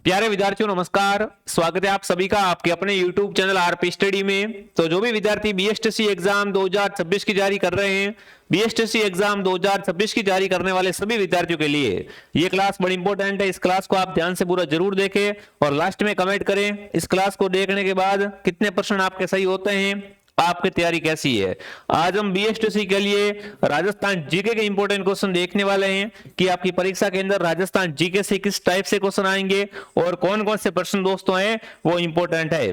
प्यारे विद्यार्थियों नमस्कार। स्वागत है आप सभी का आपके अपने YouTube चैनल आरपी स्टडी में। तो जो भी विद्यार्थी बीएसटीसी एग्जाम 2026 की जारी कर रहे हैं, बीएसटीसी एग्जाम 2026 की जारी करने वाले सभी विद्यार्थियों के लिए ये क्लास बड़ी इंपॉर्टेंट है। इस क्लास को आप ध्यान से पूरा जरूर देखें और लास्ट में कमेंट करें इस क्लास को देखने के बाद कितने % आपके सही होते हैं, आपकी तैयारी कैसी है। आज हम बीएसटीसी के लिए राजस्थान जीके के इंपॉर्टेंट क्वेश्चन देखने वाले हैं कि आपकी परीक्षा के अंदर राजस्थान जीके से किस टाइप से क्वेश्चन आएंगे और कौन कौन से प्रश्न दोस्तों हैं वो इंपॉर्टेंट है।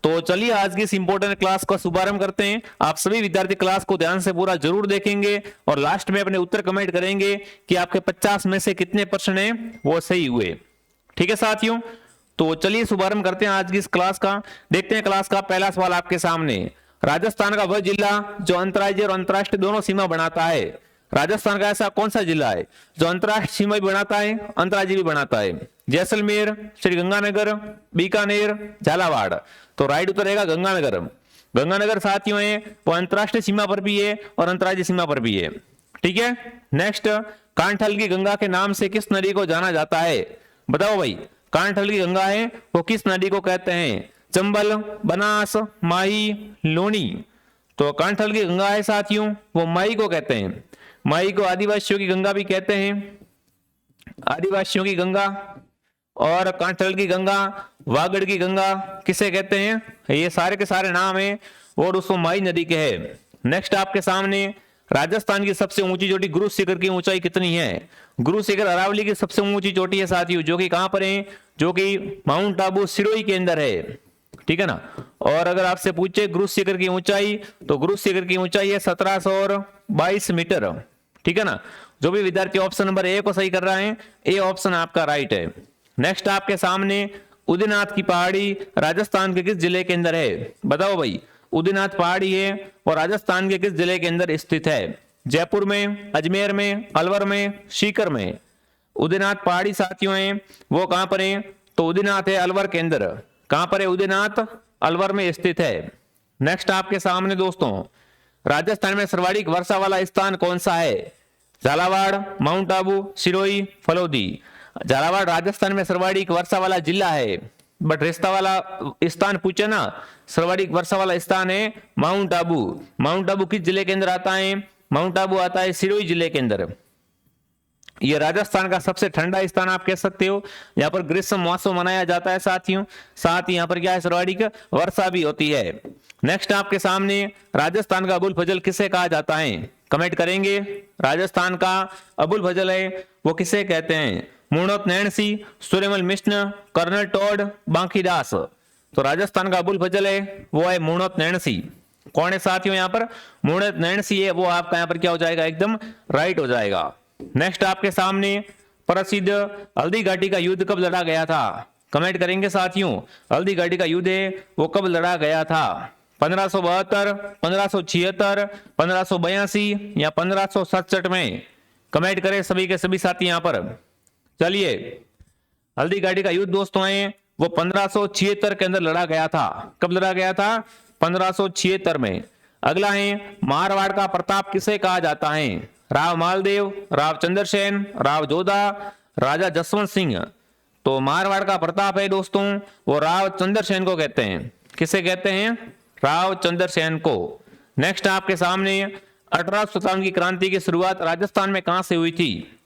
तो चलिए आज की इस इंपॉर्टेंट क्लास का शुभारंभ करते हैं। आप सभी विद्यार्थी क्लास को ध्यान से पूरा जरूर देखेंगे और लास्ट में अपने उत्तर कमेंट करेंगे कि आपके 50 में से कितने % हैं वो सही हुए। ठीक है साथियों, तो चलिए शुभारंभ करते हैं आज की इस क्लास का। देखते हैं क्लास का पहला सवाल आपके सामने। राजस्थान का वह जिला जो अंतर्राज्यीय और अंतर्राष्ट्रीय दोनों सीमा बनाता है। राजस्थान का ऐसा कौन सा जिला है जो अंतर्राष्ट्रीय सीमा भी बनाता है, अंतर्राज्यीय भी बनाता है? जैसलमेर, श्री गंगानगर, बीकानेर, झालावाड़। तो राइट उत्तर रहेगा गंगानगर। गंगानगर साथियों है वो अंतर्राष्ट्रीय सीमा पर भी है और अंतर्राज्यीय सीमा पर भी है। ठीक है, नेक्स्ट, कांठल की गंगा के नाम से किस नदी को जाना जाता है? बताओ भाई, कांठल की गंगा है वो किस नदी को कहते हैं? चंबल, बनास, माही, लोनी। तो कांठल की गंगा है साथियों वो माही को कहते हैं। माही को आदिवासियों की गंगा भी कहते हैं, आदिवासियों की गंगा। और कांठल की गंगा, वागड़ की गंगा किसे कहते हैं? ये सारे के सारे नाम है और उसको माही नदी के है। नेक्स्ट आपके सामने, राजस्थान की सबसे ऊंची चोटी गुरु शिखर की ऊंचाई कितनी है? गुरु शिखर अरावली की सबसे ऊंची चोटी है साथियों, जो कि कहां पर है? जो कि माउंट आबू सिरोही के अंदर है। ठीक है ना। और अगर आपसे पूछे गुरु शिखर की ऊंचाई, तो गुरु शिखर की ऊंचाई है 1722 मीटर। ठीक है ना। जो भी विद्यार्थी ऑप्शन नंबर ए को सही कर रहा है, ए ऑप्शन आपका राइट है। नेक्स्ट आपके सामने, उदयनाथ की पहाड़ी राजस्थान के किस जिले के अंदर है? बताओ भाई, उदयनाथ पहाड़ी है और राजस्थान के किस जिले के अंदर स्थित है? जयपुर में, अजमेर में, अलवर में, सीकर में। उदयनाथ पहाड़ी साथियों है वो कहां पर है? तो उदयनाथ है अलवर के अंदर। कहां पर है उदयनाथ? अलवर में स्थित है। नेक्स्ट आपके सामने दोस्तों, राजस्थान में सर्वाधिक वर्षा वाला स्थान कौन सा है? झालावाड़, माउंट आबू, सिरोही, फलोदी। झालावाड़ राजस्थान में सर्वाधिक वर्षा वाला जिला है, बट रिश्ता वाला स्थान पूछे ना, सर्वाधिक वर्षा वाला स्थान है माउंट आबू। माउंट आबू किस जिले के अंदर आता है? माउंट आबू आता है सिरोही जिले के अंदर। ये राजस्थान का सबसे ठंडा स्थान आप कह सकते हो। यहाँ पर ग्रीष्म महोत्सव मनाया जाता है साथियों, साथ ही यहाँ पर क्या है, सर्वाधिक वर्षा भी होती है। नेक्स्ट आपके सामने, राजस्थान का अबुल फजल किसे कहा जाता है? कमेंट करेंगे। राजस्थान का अबुल फजल है वो किसे कहते हैं? मूर्णोत नैणसी, सूर्यमल मिश्र, कर्नल टॉड, बांकीदास। तो राजस्थान का अबुल फजल है वो है मूर्णोत नैणसी। कौन है साथियों यहाँ पर? मूर्णोत नैणसी है वो आपका यहाँ पर क्या हो जाएगा, एकदम राइट हो जाएगा। नेक्स्ट आपके सामने, प्रसिद्ध हल्दी घाटी का युद्ध कब लड़ा गया था? कमेंट करेंगे साथियों। हल्दी घाटी का युद्ध है वो कब लड़ा गया था? 1572, 1576, 1582 या 1567 में? कमेंट करें सभी के सभी साथी यहाँ पर। चलिए, हल्दी घाटी का युद्ध दोस्तों है वो 1576 के अंदर लड़ा गया था। कब लड़ा गया था? 1576 में। अगला है, मारवाड़ का प्रताप किसे कहा जाता है? राव मालदेव, राव चंद्रसेन, राव जोधा, राजा जसवंत सिंह। तो मारवाड़ का प्रताप है दोस्तों वो राव चंद्रसेन को कहते हैं। किसे कहते हैं? राव चंद्रसेन को। नेक्स्ट आपके सामने, 1857 की क्रांति की शुरुआत राजस्थान में कहां से हुई थी?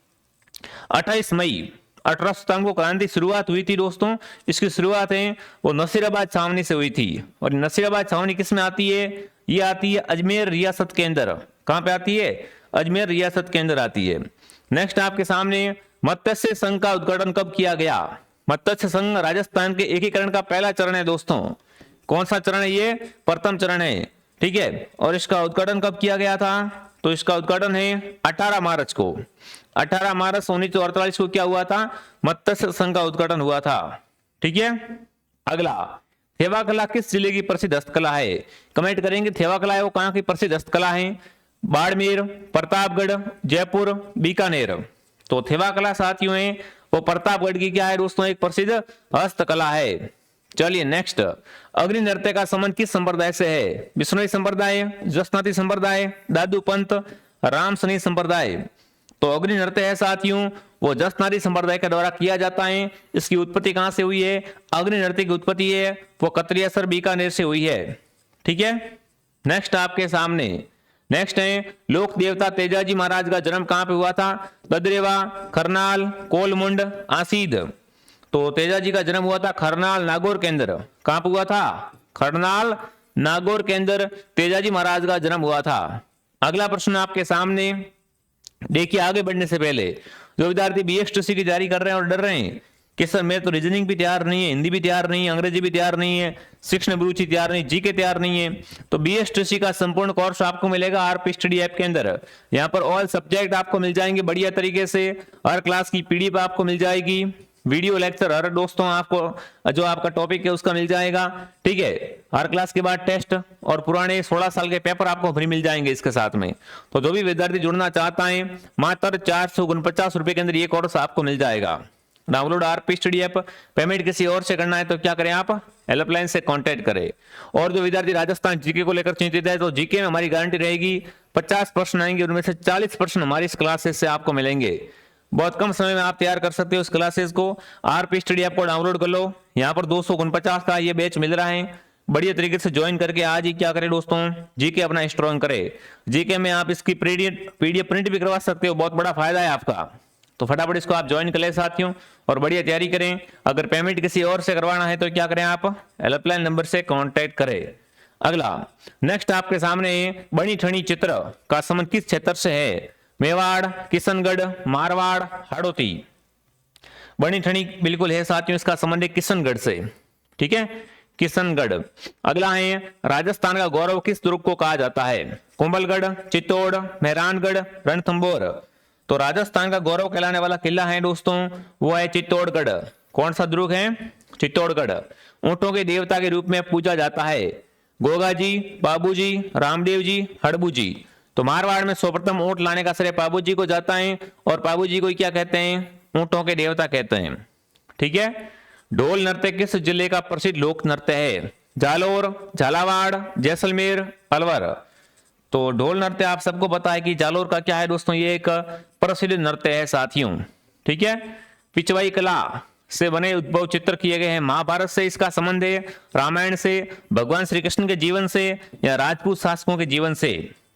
28 मई 1857 को क्रांति शुरुआत हुई थी दोस्तों। इसकी शुरुआत है वो नसीराबाद छावनी से हुई थी। और नसीराबाद छावनी किस में आती है? ये आती है अजमेर रियासत के अंदर। कहां पे आती है? अजमेर रियासत के अंदर आती है। नेक्स्ट आपके सामने, मत्स्य संघ का उद्घाटन कब किया गया? मत्स्य संघ राजस्थान के एकीकरण का पहला चरण है दोस्तों। कौन सा चरण है? ये प्रथम चरण है। ठीक है, और इसका उद्घाटन कब किया गया था? तो इसका उद्घाटन है 18 मार्च को। 18 मार्च 1948 को क्या हुआ था? मत्स्य संघ का उद्घाटन हुआ था। ठीक है, अगला, थेवा कला किस जिले की प्रसिद्ध हस्तकला है? कमेंट करेंगे। थेवा कला है वो कहां की प्रसिद्ध हस्तकला है? बाड़मेर, प्रतापगढ़, जयपुर, बीकानेर। तो थेवा कला साथियों है वो प्रतापगढ़ की क्या है दोस्तों, एक प्रसिद्ध हस्तकला है। चलिए नेक्स्ट, अग्नि नृत्य का संबंध किस संप्रदाय से है? बिश्नोई संप्रदाय, जसनाती संप्रदाय, दादू पंथ, राम सनी संप्रदाय। तो अग्नि नृत्य है साथियों वो जस नारी संप्रदाय के द्वारा किया जाता है। इसकी उत्पत्ति कहां से हुई है? अग्नि नृत्य की उत्पत्ति है वो कतरियासर बीकानेर से हुई है। ठीक है, नेक्स्ट आपके सामने नेक्स्ट है लोक देवता तेजाजी महाराज का जन्म कहां पे हुआ था? गदरेवा, खरनाल, कोलमुंड, आसीद। तो तेजाजी का जन्म हुआ था खरनाल नागौर के अंदर। कहां पे हुआ था? खरनाल नागौर के अंदर तेजाजी महाराज का जन्म हुआ था। अगला प्रश्न आपके सामने देखिए। आगे बढ़ने से पहले जो विद्यार्थी BSTC की तैयारी कर रहे हैं और डर रहे हैं कि सर मैं तो रीजनिंग भी तैयार नहीं है, हिंदी भी तैयार नहीं है, अंग्रेजी भी तैयार नहीं है, शिक्षण अभिरुचि तैयार नहीं, जीके तैयार नहीं है, तो BSTC का संपूर्ण कोर्स आपको मिलेगा RP स्टडी ऐप के अंदर। यहाँ पर ऑल सब्जेक्ट आपको मिल जाएंगे बढ़िया तरीके से। हर क्लास की PDF आपको मिल जाएगी, वीडियो लेक्चर हर दोस्तों आपको जो आपका टॉपिक है उसका मिल जाएगा। ठीक है, हर क्लास के बाद टेस्ट और पुराने 16 साल के पेपर आपको फ्री मिल जाएंगे इसके साथ में। तो जो भी विद्यार्थी जुड़ना चाहता है मात्र 449 रुपए के अंदर ये कोर्स आपको मिल जाएगा। Download RP study app. Payment किसी और से करना है तो क्या करें, आप हेल्पलाइन से कांटेक्ट करें। और जो विद्यार्थी राजस्थान जीके को लेकर चिंतित है तो जीके में हमारी गारंटी रहेगी 50 प्रश्न आएंगे, उनमें से 40 प्रश्न हमारी इस क्लासेस से आपको मिलेंगे। बहुत कम समय में आप तैयार कर सकते हो इस क्लासेस को। RP स्टडी ऐप को डाउनलोड कर लो। यहाँ पर 249 का ये बैच मिल रहा है। बढ़िया तरीके से ज्वाइन करके आज ही क्या करें दोस्तों, जीके अपना स्ट्रॉन्ग करें। जीके में आप इसकी PDF प्रिंट भी करवा सकते हो, बहुत बड़ा फायदा है आपका। तो फटाफट इसको आप ज्वाइन कर ले साथियों और बढ़िया तैयारी करें। अगर पेमेंट किसी और से करवाना है तो क्या करें, आप हेल्पलाइन नंबर से कांटेक्ट करें। अगला नेक्स्ट आपके सामने बनी ठनी चित्र का संबंध किस क्षेत्र से है? मेवाड़, किशनगढ़, मारवाड़, हाड़ौती। बनी ठनी बिल्कुल है साथियों, इसका संबंध है किशनगढ़ से। ठीक है, किशनगढ़। अगला है राजस्थान का गौरव किस दुर्ग को कहा जाता है? कुंभलगढ़, चित्तौड़, मेहरानगढ़, रणथंभौर। तो राजस्थान का गौरव कहलाने वाला किला है दोस्तों वो है चित्तौड़गढ़। कौन सा दुर्ग है? चित्तौड़गढ़। ऊंटों के देवता के रूप में पूजा जाता है गोगा जी, बाबू जी, रामदेव जी, हड़बू जी। तो मारवाड़ में सर्वप्रथम ऊंट लाने का श्रेय बाबू जी को जाता है और बाबू जी को क्या कहते हैं? ऊंटों के देवता कहते हैं। ठीक है, ढोल नृत्य किस जिले का प्रसिद्ध लोक नृत्य है? जालोर, झालावाड़, जैसलमेर, अलवर। तो ढोल नृत्य आप सबको पता है कि जालोर का क्या है दोस्तों, ये एक प्रसिद्ध नृत्य है साथियों। ठीक है, पिचवाई कला से बने उद्भव चित्र किए गए हैं। महाभारत से इसका संबंध है, रामायण से, भगवान श्री कृष्ण के जीवन से या राजपूत शासकों के जीवन से।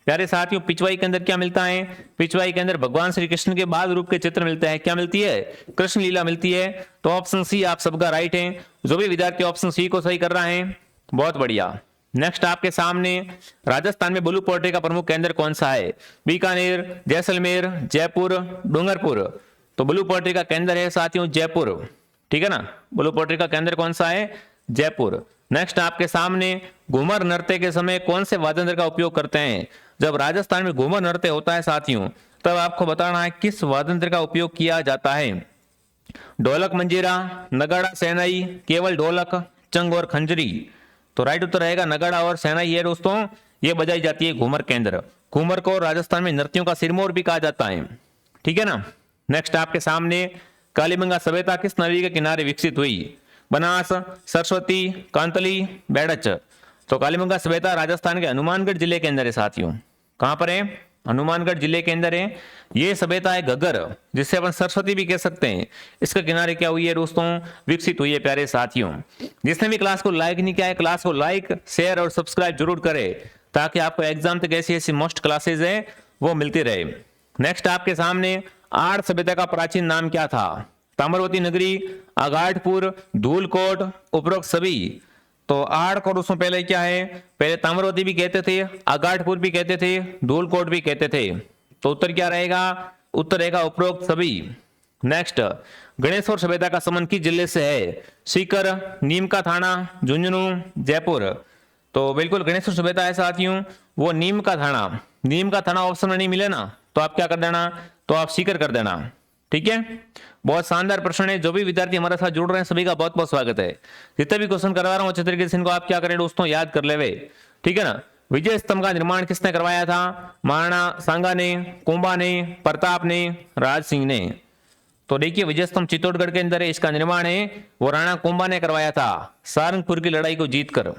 प्यारे साथियों, पिचवाई के अंदर क्या मिलता है? पिचवाई के अंदर भगवान श्री कृष्ण के बाल रूप के चित्र मिलते हैं। क्या मिलती है? कृष्ण लीला मिलती है। तो ऑप्शन सी आप सबका राइट है। जो भी विद्यार्थी ऑप्शन सी को सही कर रहा है बहुत बढ़िया। नेक्स्ट आपके सामने राजस्थान में ब्लू पोल्ट्री का प्रमुख केंद्र कौन सा है? बीकानेर, जैसलमेर, जयपुर, डूंगरपुर। तो ब्लू पोल्ट्री का केंद्र है साथियों जयपुर। ठीक है ना, ब्लू पोल्ट्री का केंद्र कौन सा है? जयपुर। नेक्स्ट आपके सामने घूमर नृत्य के समय कौन से वाद्य यंत्र का उपयोग करते हैं? जब राजस्थान में घूमर नृत्य होता है साथियों तब आपको बताना है किस वाद्य यंत्र का उपयोग किया जाता है। ढोलक, मंजीरा, नगाड़ा, शहनाई, केवल ढोलक, चंग और खंजरी। तो राइट उत्तर रहेगा नगाड़ा और शहनाई है दोस्तों, ये बजाई जाती है घूमर के अंदर। घूमर को राजस्थान में नृत्यों का सिरमौर भी कहा जाता है। ठीक है ना। नेक्स्ट आपके सामने कालीबंगा सभ्यता किस नदी के किनारे विकसित हुई? बनास, सरस्वती, कांतली, बेड़च। तो कालीबंगा सभ्यता राजस्थान के हनुमानगढ़ जिले के अंदर है साथियों। कहां पर है? हनुमानगढ़ जिले के अंदर है। ये सभ्यता है घग्गर, जिससे अपन सरस्वती भी कह सकते हैं। इसके किनारे क्या हुई है दोस्तों? विकसित हुई है प्यारे साथियों। जिसने भी क्लास को लाइक नहीं किया है क्लास को लाइक, शेयर और सब्सक्राइब जरूर करें ताकि आपको एग्जाम तक ऐसी ऐसी मोस्ट क्लासेज है वो मिलती रहे। नेक्स्ट आपके सामने आर्य सभ्यता का प्राचीन नाम क्या था? ताम्रवती नगरी, अगाधपुर, धूलकोट, उपरोक्त सभी। तो आर्य को उसमें पहले क्या है? पहले ताम्रवती भी कहते थे, अगाधपुर भी कहते थे, धूलकोट भी कहते थे। तो उत्तर क्या रहेगा? उत्तर रहेगा उपरोक्त सभी। नेक्स्ट गणेश्वर सभ्यता का संबंध किस जिले से है? सीकर, नीम का थाना, झुंझुनू, जयपुर। तो बिल्कुल गणेश्वर सभ्यता है साथियों वो नीम का थाना। नीम का थाना ऑप्शन में नहीं मिले ना तो आप क्या कर देना? तो आप सीकर कर देना। ठीक है, बहुत शानदार प्रश्न है। जो भी विद्यार्थी हमारे साथ जुड़ रहे हैं सभी का बहुत बहुत स्वागत है। जितने भी क्वेश्चन करवा रहा हूं अच्छे तरीके से इनको आप क्या करें दोस्तों याद कर लेवे। ठीक है ना। विजय स्तंभ का निर्माण किसने करवाया था? महाराणा सांगा ने, कुंभा ने, प्रताप ने, राज सिंह ने। तो देखिए विजय स्तंभ चित्तौड़गढ़ के अंदर है, इसका निर्माण है वो राणा कुंभा ने करवाया था सारंगपुर की लड़ाई को जीतकर।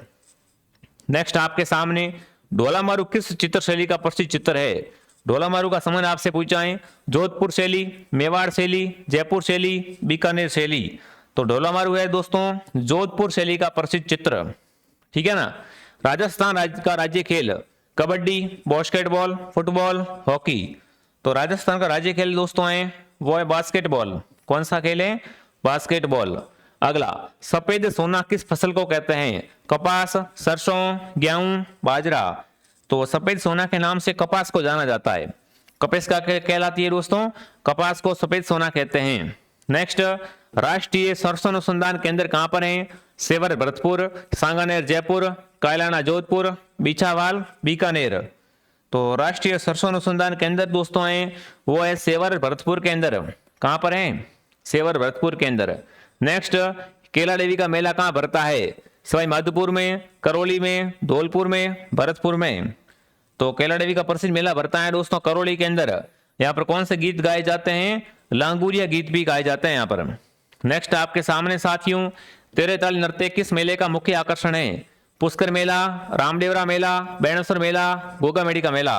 नेक्स्ट आपके सामने ढोला मारू किस चित्र शैली का प्रसिद्ध चित्र है? ढोलामारू का संबंध आपसे पूछा है जोधपुर शैली, मेवाड़ शैली, जयपुर शैली, बीकानेर शैली। तो ढोलामारू है दोस्तों जोधपुर शैली का प्रसिद्ध चित्र, ठीक है ना। राजस्थान राज्य का राज्य खेल कबड्डी, बास्केटबॉल, फुटबॉल, हॉकी। तो राजस्थान का राज्य खेल दोस्तों है वो है बास्केटबॉल। कौन सा खेल है? बास्केटबॉल। अगला, सफेद सोना किस फसल को कहते हैं? कपास, सरसों, गेहूं, बाजरा। तो सफेद सोना के नाम से कपास को जाना जाता है। कपास का कहलाती है दोस्तों, कपास को सफेद सोना कहते हैं। नेक्स्ट, राष्ट्रीय सरसों अनुसंधान केंद्र कहां पर है? सेवर भरतपुर, सांगानेर जयपुर, कायलाना जोधपुर, बीछावाल बीकानेर। तो राष्ट्रीय सरसों अनुसंधान केंद्र दोस्तों है वो है सेवर भरतपुर के अंदर। कहां पर है? सेवर भरतपुर के अंदर। नेक्स्ट, केला देवी का मेला कहां भरता है? सवाई माधोपुर में, करौली में, धौलपुर में, भरतपुर में। तो केला देवी का प्रसिद्ध मेला भरता है दोस्तों करौली के अंदर। यहाँ पर कौन से गीत गाए जाते हैं? लांगुरिया गीत भी गाए जाते हैं यहाँ पर। नेक्स्ट आपके सामने साथियों, तेरे ताल नृत्य किस मेले का मुख्य आकर्षण है? पुष्कर मेला, रामदेवरा मेला, बेणेश्वर मेला, गोगा मेडी का मेला।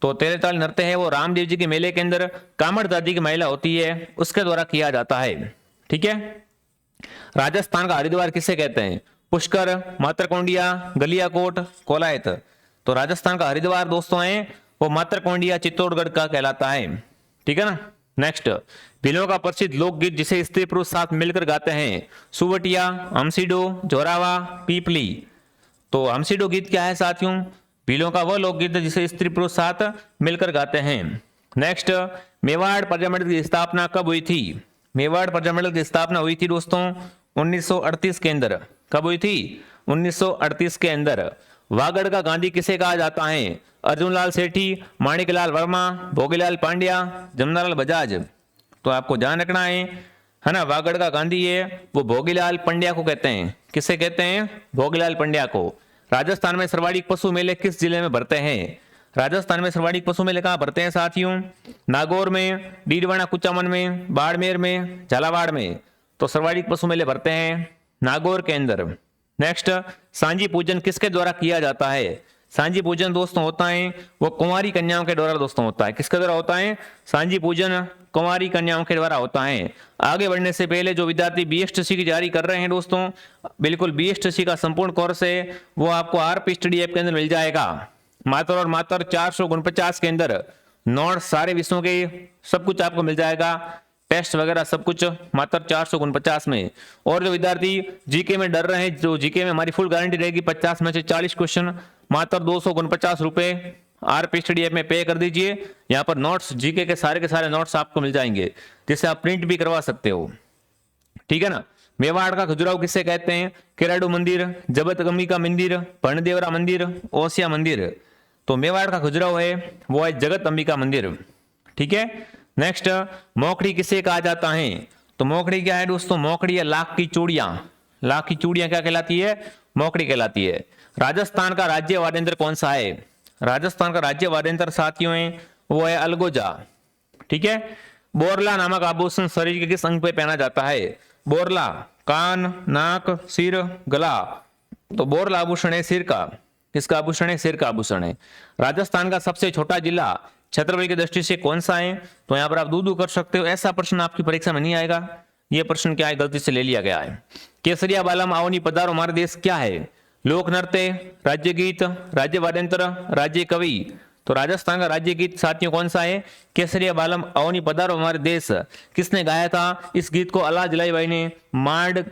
तो तेरे ताल नृत्य है वो रामदेव जी के मेले के अंदर कामड़ दादी की महिला होती है उसके द्वारा किया जाता है, ठीक है। राजस्थान का हरिद्वार किसे कहते हैं? पुष्कर, मातरकुंडिया, गलियाकोट, कोलायत। तो राजस्थान का हरिद्वार दोस्तों है वो मातरकुंडिया चित्तौड़गढ़ का कहलाता है, ठीक है ना। नेक्स्ट, भीलों का प्रसिद्ध लोकगीत जिसे स्त्री पुरुष साथ मिलकर गाते हैं? सुवटिया, हमसीडो, जोरावा, पीपली। तो हमसीडो गीत क्या है साथियों? भीलों का वह लोकगीत जिसे स्त्री पुरुष साथ मिलकर गाते हैं। नेक्स्ट, मेवाड़ प्रजामंडल की स्थापना कब हुई थी? मेवाड़ प्रजामंडल की स्थापना हुई थी दोस्तों 1938 के अंदर। कब हुई थी? 1938 के अंदर। वागड़ का गांधी किसे कहा जाता है? अर्जुनलाल सेठी, माणिकलाल वर्मा, भोगीलाल पांड्या, जमनालाल बजाज। तो आपको ध्यान रखना है ना, वागड़ का गांधी है वो भोगीलाल पंड्या को कहते हैं। किसे कहते हैं? भोगीलाल पंड्या को। राजस्थान में सर्वाधिक पशु मेले किस जिले में भरते हैं? राजस्थान में सर्वाधिक पशु मेले कहां भरते हैं साथियों? नागौर में, डीडवाना कुचामन में, बाड़मेर में, झालावाड़ में। तो सर्वाधिक पशु मेले भरते हैं नागौर के अंदर। नेक्स्ट, सांझी पूजन किसके द्वारा किया जाता है? सांझी पूजन दोस्तों होता है वो कुंवारी कन्याओं के द्वारा दोस्तों होता है। किसके द्वारा होता है? सांझी पूजन कुंवारी कन्याओं के द्वारा होता है। आगे बढ़ने से पहले जो विद्यार्थी BSTC की तैयारी कर रहे हैं दोस्तों, बिल्कुल BSTC का संपूर्ण कोर्स है वो आपको RP स्टडी ऐप के अंदर मिल जाएगा। मात्र और मात्र 449 के अंदर नोट्स सारे विषयों के सब कुछ आपको मिल जाएगा, टेस्ट वगैरह सब कुछ मात्र 449 में। और जो विद्यार्थी जीके में डर रहे हैं, जो जीके में हमारी फुल गारंटी रहेगी 50 में से 40 क्वेश्चन मात्र 249 रुपए RP स्टडी ऐप में पे कर दीजिए। यहाँ पर नोट्स जीके के सारे नोट्स आपको मिल जाएंगे जिससे आप प्रिंट भी करवा सकते हो, ठीक है ना। मेवाड़ का खजुराहो किसे कहते हैं? किराडू मंदिर, जगत अंबिका मंदिर, पर्णदेवरा मंदिर, ओसिया मंदिर। तो मेवाड़ का खजुराहो है वो है जगत अंबिका मंदिर, ठीक है। नेक्स्ट, मोखड़ी किसे कहा जाता है? तो मोखड़ी क्या है दोस्तों? मोखड़ी है लाख की चूड़ियां। लाख की चूड़ियां क्या कहलाती है? मोखड़ी कहलाती है। राजस्थान का राज्य वाद्ययंत्र कौन सा है? राजस्थान का राज्य वाद्ययंत्र साथियों है वो है अलगोजा, ठीक है। बोरला नामक आभूषण शरीर के किस अंग पे पहना जाता है? बोरला कान, नाक, सिर, गला। तो बोरला आभूषण है सिर का। किसका आभूषण है? सिर का आभूषण है। राजस्थान का सबसे छोटा जिला क्षेत्रफल की दृष्टि से कौन सा है? तो यहाँ पर आप दूर कर सकते हो, ऐसा प्रश्न आपकी परीक्षा में नहीं आएगा। ये प्रश्न क्या है? गलती से ले लिया गया है। केसरिया बालम आवनी पधारो हमारा देश क्या है? लोक नृत्य, राज्य गीत, राज्य वाद्ययंत्र, राज्य कवि। तो राजस्थान का राज्य गीत साथियों कौन सा है? केसरिया बालम आवनी पधारो हमारे देश। किसने गाया था? इस गीत को अल्लाह जलाई भाई ने मांड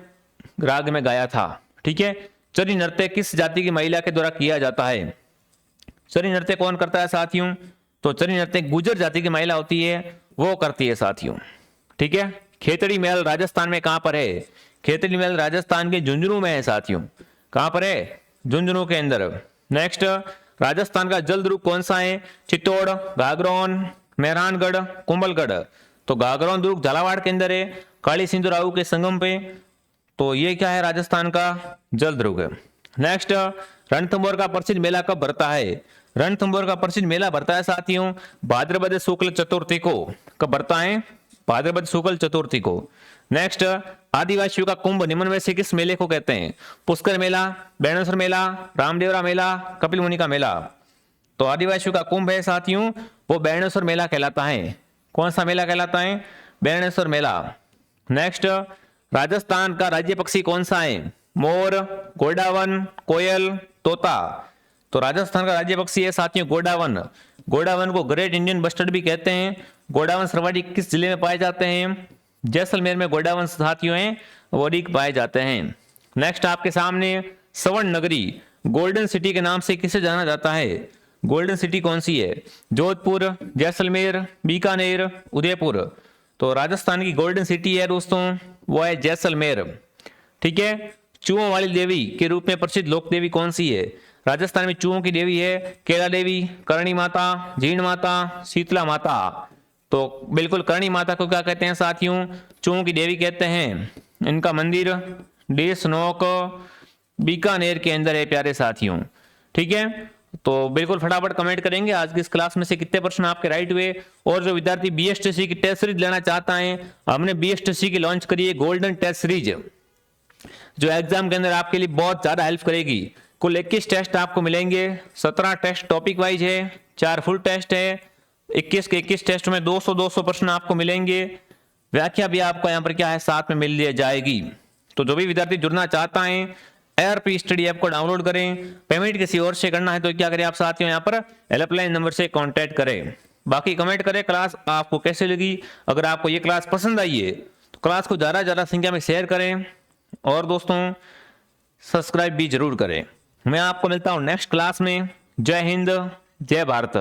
राग में गाया था, ठीक है। चरी नृत्य किस जाति की महिला के द्वारा किया जाता है? चरी नृत्य कौन करता है साथियों? तो चरी नृत्य गुजर जाति की महिला होती है वो करती है साथियों, ठीक है। खेतड़ी महल राजस्थान में कहां पर है? खेतड़ी महल राजस्थान के झुंझुनू में है साथियों। कहां पर है? झुंझुनू के अंदर। नेक्स्ट, राजस्थान का जलदुर्ग कौन सा है? चित्तौड़, घाघरोन, मेहरानगढ़, कुंभलगढ़। तो घाघरोन दुर्ग झालावाड़ के अंदर है, काली सिंधु राहु के संगम पे। तो ये क्या है? राजस्थान का जलदुर्ग। नेक्स्ट, रणथंभौर का प्रसिद्ध मेला कब भरता है? रणथंभौर का प्रसिद्ध मेला भरता है साथियों भाद्रपद शुक्ल चतुर्थी को। कब भरता है? भाद्रपद शुक्ल चतुर्थी को। नेक्स्ट, आदिवासियों का कुंभ निम्न में से किस मेले को कहते हैं? पुष्कर मेला, बेणेश्वर मेला, रामदेवरा मेला, कपिल मुनि का मेला। तो आदिवासियों का कुंभ है साथियों, वो बेणेश्वर मेला कहलाता है। कौन सा मेला कहलाता है? बेणेश्वर मेला। नेक्स्ट, राजस्थान का राज्य पक्षी कौन सा है? मोर, गोडावन, कोयल, तोता। तो राजस्थान का राज्य पक्षी है साथियों गोडावन। गोडावन को ग्रेट इंडियन बस्टर्ड भी कहते हैं। गोडावन सर्वाधिक किस जिले में पाए जाते हैं? जैसलमेर में गोडावन साथियों हैं वो अधिक पाए जाते हैं। नेक्स्ट आपके सामने स्वर्ण नगरी गोल्डन सिटी के नाम से किसे जाना जाता है? गोल्डन सिटी कौन सी है? जोधपुर, जैसलमेर, बीकानेर, उदयपुर। तो राजस्थान की गोल्डन सिटी है दोस्तों वो है जैसलमेर। ठीक है। चूहों वाली देवी के रूप में प्रसिद्ध लोक देवी कौन सी है? राजस्थान में चूहों की देवी है केला देवी, करणी माता, जीण माता, शीतला माता। तो बिल्कुल करणी माता को क्या कहते हैं साथियों? चूहों की देवी कहते हैं। इनका मंदिर देशनोक बीकानेर के अंदर है प्यारे साथियों। ठीक है। तो बिल्कुल फटाफट कमेंट करेंगे आज की इस क्लास में से कितने प्रश्न आपके राइट हुए। और जो विद्यार्थी बीएसटीसी की टेस्ट सीरीज लेना चाहता है, हमने बीएसटीसी की लॉन्च करी है गोल्डन टेस्ट सीरीज, जो एग्जाम के अंदर आपके लिए बहुत ज्यादा हेल्प करेगी। कुल 21 टेस्ट आपको मिलेंगे। 17 टेस्ट टॉपिक वाइज है, 4 फुल टेस्ट है। 21 के 21 टेस्ट में 200 प्रश्न आपको मिलेंगे। व्याख्या भी आपको यहाँ पर क्या है साथ में मिल दी जाएगी। तो जो भी विद्यार्थी जुड़ना चाहता है ARP स्टडी ऐप को डाउनलोड करें। पेमेंट किसी और से करना है तो क्या करें आप साथियों, यहाँ पर हेल्पलाइन नंबर से कांटेक्ट करें। बाकी कमेंट करें क्लास आपको कैसे लगी। अगर आपको ये क्लास पसंद आई है तो क्लास को ज्यादा संख्या में शेयर करें और दोस्तों सब्सक्राइब भी जरूर करें। मैं आपको मिलता हूं नेक्स्ट क्लास में। जय हिंद, जय भारत।